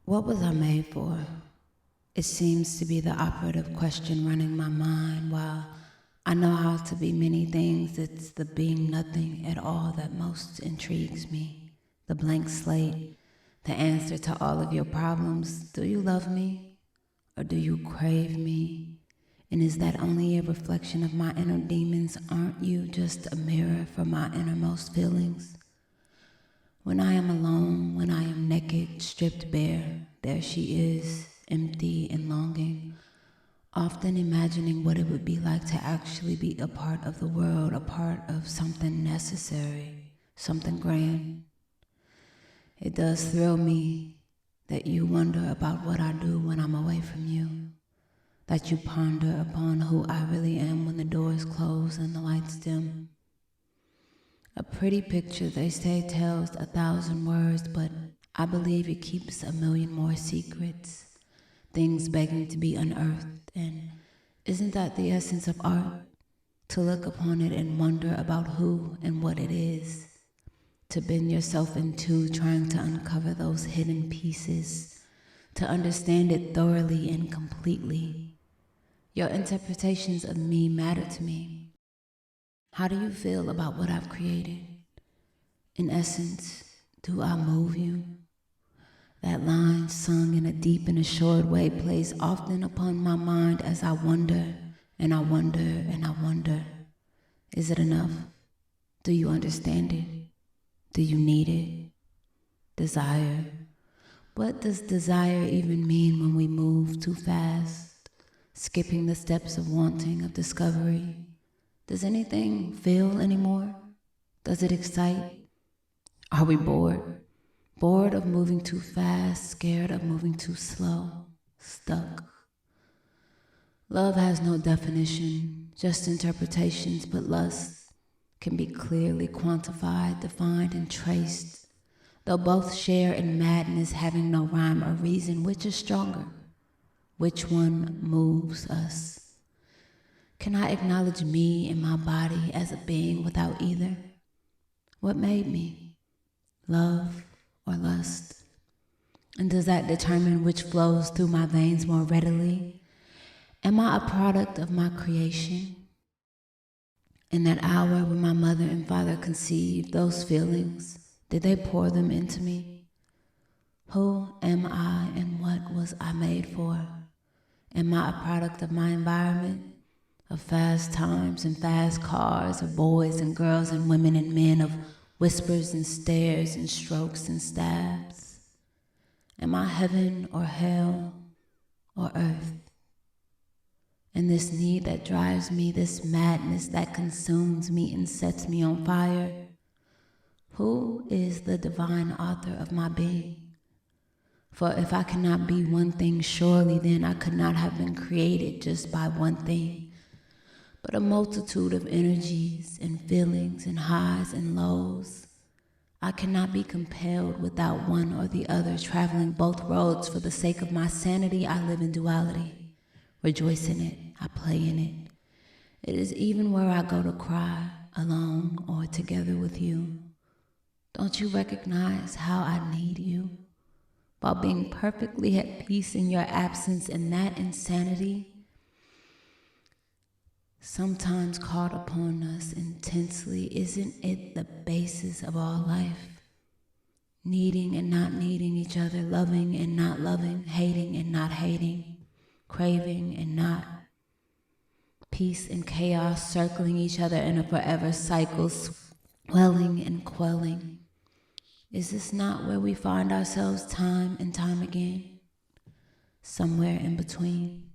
What was I made for? It seems to be the operative question running my mind. While I know how to be many things, it's the being nothing at all that most intrigues me. The blank slate, the answer to all of your problems. Do you love me? Or do you crave me? And is that only a reflection of my inner demons? Aren't you just a mirror for my innermost feelings? When I am alone, when I am naked, stripped bare, there she is, empty and longing, often imagining what it would be like to actually be a part of the world, a part of something necessary, something grand. It does thrill me that you wonder about what I do when I'm away from you, that you ponder upon who I really am when the doors close and the lights dim. A pretty picture, they say, tells 1,000 words, but I believe it keeps 1,000,000 more secrets, things begging to be unearthed. And isn't that the essence of art? To look upon it and wonder about who and what it is, to bend yourself into trying to uncover those hidden pieces, to understand it thoroughly and completely. Your interpretations of me matter to me. How do you feel about what I've created? In essence, do I move you? That line, sung in a deep and assured way, plays often upon my mind as I wonder, and I wonder, and I wonder. Is it enough? Do you understand it? Do you need it? Desire. What does desire even mean when we move too fast, skipping the steps of wanting, of discovery? Does anything feel anymore? Does it excite? Are we bored? Bored of moving too fast, scared of moving too slow, stuck. Love has no definition, just interpretations, but lust can be clearly quantified, defined, and traced. Though both share in madness, having no rhyme or reason, which is stronger? Which one moves us? Can I acknowledge me and my body as a being without either? What made me? Love or lust? And does that determine which flows through my veins more readily? Am I a product of my creation? In that hour when my mother and father conceived those feelings, did they pour them into me? Who am I and what was I made for? Am I a product of my environment? Of fast times and fast cars, of boys and girls and women and men, of whispers and stares and strokes and stabs? Am I heaven or hell or earth? And this need that drives me, this madness that consumes me and sets me on fire, who is the divine author of my being? For if I cannot be one thing, surely then I could not have been created just by one thing, but a multitude of energies and feelings and highs and lows. I cannot be compelled without one or the other, traveling both roads. For the sake of my sanity, I live in duality, rejoice in it, I play in it. It is even where I go to cry, alone or together with you. Don't you recognize how I need you? While being perfectly at peace in your absence, and that insanity sometimes called upon us intensely, isn't it the basis of all life? Needing and not needing each other, loving and not loving, hating and not hating, craving and not. Peace and chaos circling each other in a forever cycle, swelling and quelling. Is this not where we find ourselves time and time again? Somewhere in between.